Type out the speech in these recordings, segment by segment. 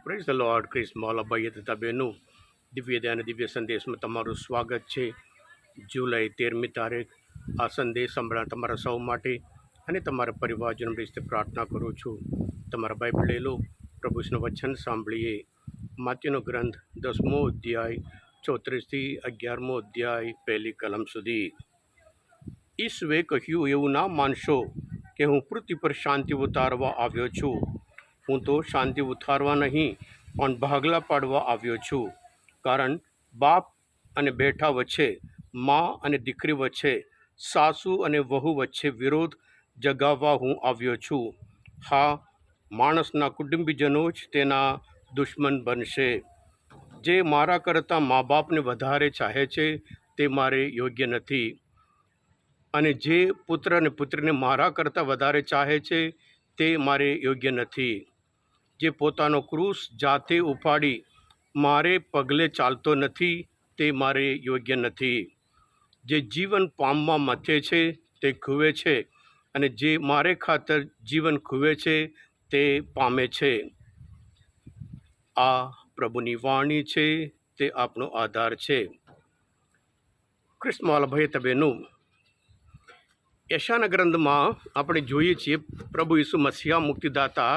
Praise the lord. Chris મોલાભાઈ તથા બહેનું, દિવ્ય ધ્યાન દિવ્ય સંદેશમાં તમારું સ્વાગત છે. જુલાઈ 13મી તારીખ. આ સંદેશ સાંભળવા તમારા સૌ માટે અને તમારા પરિવારજનો વિશે પ્રાર્થના કરું છું. તમારા બાઇબલ લઈ લો, પ્રભુનું વચન સાંભળીએ. માત્યુનો ગ્રંથ 10મો અધ્યાય 34થી 11મો અધ્યાય 1લી કલમ સુધી. ઈસુએ કહ્યું, એવું ના માનશો કે હું પૃથ્વી પર શાંતિ ઉતારવા આવ્યો છું. હું તો શાંતિ ઉતારવા નહીં પણ ભાગલા પાડવા આવ્યો છું. કારણ બાપ અને બેટા વચ્ચે, મા અને દીકરી વચ્ચે, સાસુ અને વહુ વચ્ચે વિરોધ જગાવવા હું આવ્યો છું. હા, માણસના કુટુંબીજનો જ તેના દુશ્મન બનશે. જે મારા કરતાં મા બાપને વધારે ચાહે છે તે મારે યોગ્ય નથી, અને જે પુત્ર અને પુત્રીને મારા કરતાં વધારે ચાહે છે તે મારે યોગ્ય નથી. જે પોતાનો ક્રૂસ જાતે ઉપાડી મારે પગલે ચાલતો નથી તે મારે યોગ્ય નથી. જે જીવન પામવા મથે છે તે ખુવે છે, અને જે મારે ખાતર જીવન ખુવે છે તે પામે છે. આ પ્રભુની વાણી છે, તે આપણો આધાર છે. ક્રિસ્મોલ ભાઈ તબેનું, યશાના ગ્રંથમાં આપણે જોઈએ છીએ પ્રભુ ઈસુ મસીહા મુક્તિદાતા,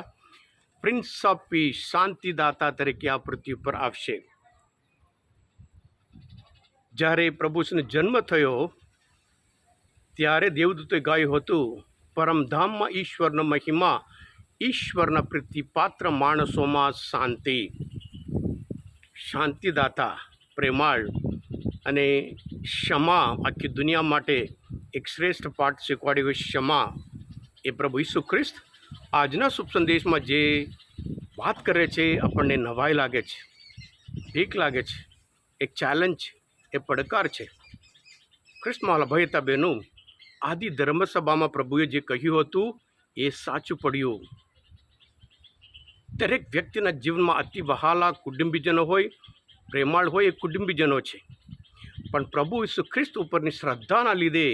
પ્રિન્સ ઓફ પીસ, શાંતિદાતા તરીકે આ પૃથ્વી પર આવશે. જ્યારે પ્રભુનો જન્મ થયો ત્યારે દેવદૂતે ગાયું હતું, પરમધામમાં ઈશ્વરનો મહિમા, ઈશ્વરના પ્રીતિપાત્ર માણસોમાં શાંતિ. શાંતિદાતા, પ્રેમાળ અને ક્ષમા, આખી દુનિયા માટે એક શ્રેષ્ઠ પાઠ શીખવાડ્યો ક્ષમા. એ પ્રભુ ઈસુ ખ્રિસ્ત આજના શુભ સંદેશમાં જે વાત કરે છે આપણને નવાઈ લાગે છે, ભીખ લાગે છે, એક ચેલેન્જ છે, એ પડકાર છે. ક્રિસ્મોલ ભયતા બહેનું, આદિ ધર્મસભામાં પ્રભુએ જે કહ્યું હતું એ સાચું પડ્યું. દરેક વ્યક્તિના જીવનમાં અતિ વહાલા કુટુંબીજનો હોય, પ્રેમાળ હોય, એ કુટુંબીજનો છે. પણ પ્રભુ ઈસુ ખ્રિસ્ત ઉપરની શ્રદ્ધાના લીધે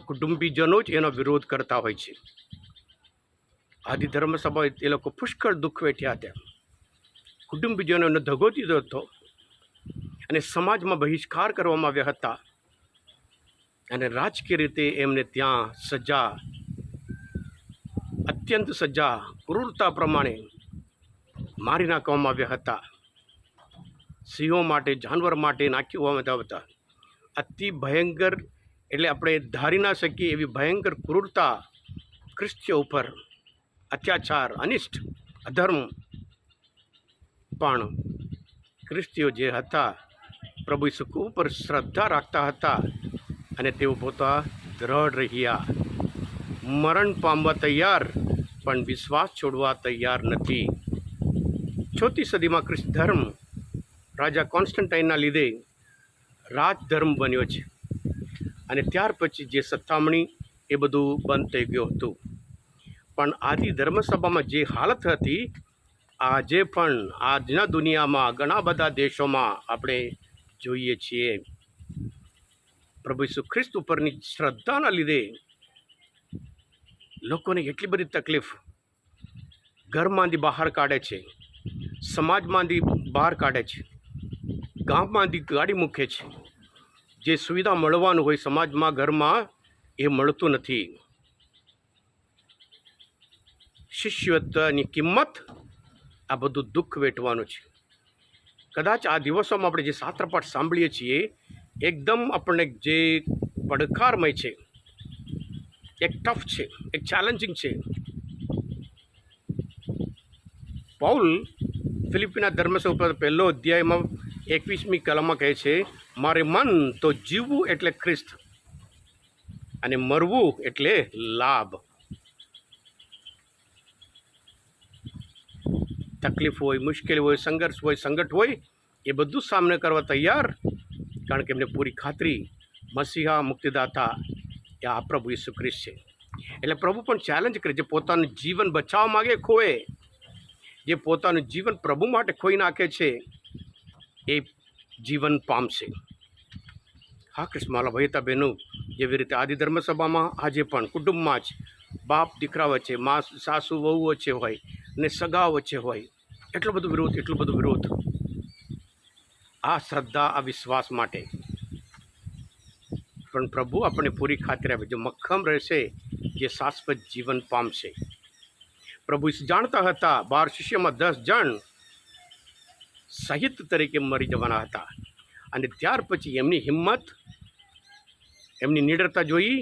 કુટુંબીજનો જ એનો વિરોધ કરતા હોય છે. આદિ ધર્મસભા એ લોકો પુષ્કળ દુઃખ વેઠ્યા હતા. કુટુંબીજનોને દગો દીધો હતો અને સમાજમાં બહિષ્કાર કરવામાં આવ્યા હતા, અને રાજકીય રીતે એમને ત્યાં સજા, અત્યંત સજા, ક્રૂરતા પ્રમાણે મારી નાખવામાં આવ્યા હતા. સિંહો માટે, જાનવર માટે નાખવામાં આવ્યા હતા. અતિ ભયંકર, એટલે આપણે ધારી ના શકીએ એવી ભયંકર ક્રૂરતા ખ્રિસ્તીઓ ઉપર, અત્યાચાર, અનિષ્ટ, અધર્મ. પણ ખ્રિસ્તીઓ જે હતા પ્રભુ ઈસુ ઉપર શ્રદ્ધા રાખતા હતા, અને તેઓ પોતા દ્રઢ રહ્યા, મરણ પામવા તૈયાર પણ વિશ્વાસ છોડવા તૈયાર નથી. 4મી સદીમાં ખ્રિસ્ત ધર્મ રાજા કોન્સ્ટન્ટાઇનના લીધે રાજધર્મ બન્યો છે, અને ત્યાર પછી જે સત્તામણી એ બધું બંધ થઈ ગયું હતું. પણ આદિ ધર્મસભામાં જે હાલત હતી, આજે પણ આજના દુનિયામાં ઘણા બધા દેશોમાં આપણે જોઈએ છીએ. પ્રભુ ઈસુ ખ્રિસ્ત ઉપરની શ્રદ્ધાના લીધે લોકોને એટલી બધી તકલીફ, ઘરમાંથી બહાર કાઢે છે, સમાજમાંથી બહાર કાઢે છે, ગામમાંથી ગાડી મૂકે છે. જે સુવિધા મળવાનું હોય સમાજમાં, ઘરમાં, એ મળતું નથી. શિષ્યત્વની કિંમત, આ બધું દુઃખ વેઠવાનું છે. કદાચ આ દિવસોમાં આપણે જે શાસ્ત્રપાઠ સાંભળીએ છીએ એકદમ આપણને જે પડકારમય છે, એક ટફ છે, એક ચેલેન્જિંગ છે. પૌલ ફિલિપીના ધર્મસભા ઉપર 1લો અધ્યાયમાં 21મી કલમમાં કહે છે, મારે મન તો જીવવું એટલે ખ્રિસ્ત, અને મરવું એટલે લાભ. તકલીફ હોય, મુશ્કેલી હોય, સંઘર્ષ હોય, સંકટ હોય, એ બધું સામનો કરવા તૈયાર, કારણ કે એમને પૂરી ખાતરી મસીહા મુક્તિદાતા એ આ પ્રભુ ઈસુ ખ્રિસ્ત છે. એટલે પ્રભુ પણ ચેલેન્જ કરે, જે પોતાનું જીવન બચાવવા માગે ખોએ, જે પોતાનું જીવન પ્રભુ માટે ખોઈ નાખે છે એ જીવન પામશે. હા, ક્રિસ્મોલ ભયતા બહેનો, જેવી રીતે આદિ ધર્મસભામાં આજે પણ કુટુંબમાં જ બાપ દીકરા વચ્ચે, મા સાસુ વહુ વચ્ચે હોય, અને સગા વચ્ચે હોય, એટલો બધો વિરોધ. આ શ્રદ્ધા, આ વિશ્વાસ માટે. પણ પ્રભુ આપણને પૂરી ખાતરી આપે, જો મક્ખમ રહેશે જે શાશ્વત જીવન પામશે. પ્રભુ જાણતા હતા 12 શિષ્યમાં 10 જણ શહીદ તરીકે મરી જવાના હતા, અને ત્યાર પછી એમની હિંમત, એમની નિડરતા જોઈ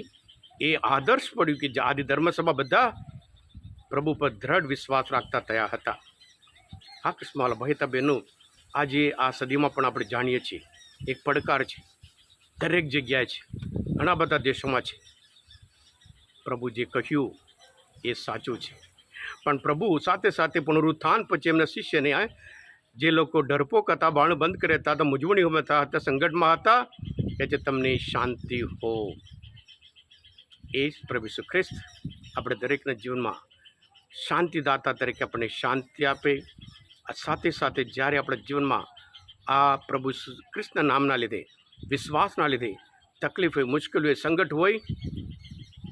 એ આદર્શ પડ્યું કે આદિ ધર્મસભા બધા પ્રભુ પર દ્રઢ વિશ્વાસ રાખતા થયા હતા. હા કૃષ્ણવાલા ભાઈ બહેનો, આજે આ સદીમાં પણ આપણે જાણીએ છીએ એક પડકાર છે, દરેક જગ્યાએ છે, ઘણા બધા દેશોમાં છે. પ્રભુ જે કહ્યું એ સાચું છે. પણ પ્રભુ સાથે સાથે પુનરુત્થાન પછી એમના શિષ્યને, જે લોકો ડરપોક હતા, બાણ બંધ કર્યા હતા, મૂંઝવણીઓમાં હતા, સંકટમાં હતા, કે જે તમને શાંતિ હો. એ જ પ્રભુ ઈસુ ખ્રિસ્ત આપણે દરેકના જીવનમાં શાંતિદાતા તરીકે આપણને શાંતિ આપે. સાથે સાથે જ્યારે આપણા જીવનમાં આ પ્રભુ ઈસુ ખ્રિસ્તના નામના લીધે, વિશ્વાસના લીધે તકલીફ હોય, મુશ્કેલી હોય, સંકટ હોય,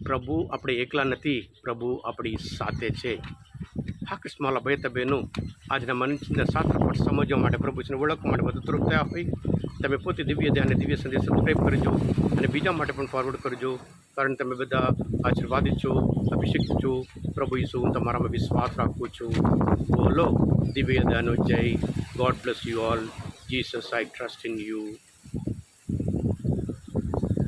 પ્રભુ આપણે એકલા નથી, પ્રભુ આપણી સાથે છે. હા કૃષ્ણવાલા ભાઈ બહેનો, આજના મનના શાસ્ત્ર પર સમજવા માટે, પ્રભુ ઈસુને ઓળખવા માટે મદદરૂપ થયા હોય, તમે પોતે દિવ્ય ધ્યાન, દિવ્ય સંદેશ સબસ્ક્રાઈબ કરજો અને બીજા માટે પણ ફોરવર્ડ કરજો, કારણ તમે બધા આશીર્વાદિત છો, અભિષેકિત છો. પ્રભુ ઈસુ, હું તમારામાં વિશ્વાસ રાખું છું. બોલો દિવ્ય ધ્યાનો જય. God bless you all. Jesus, I trust in you.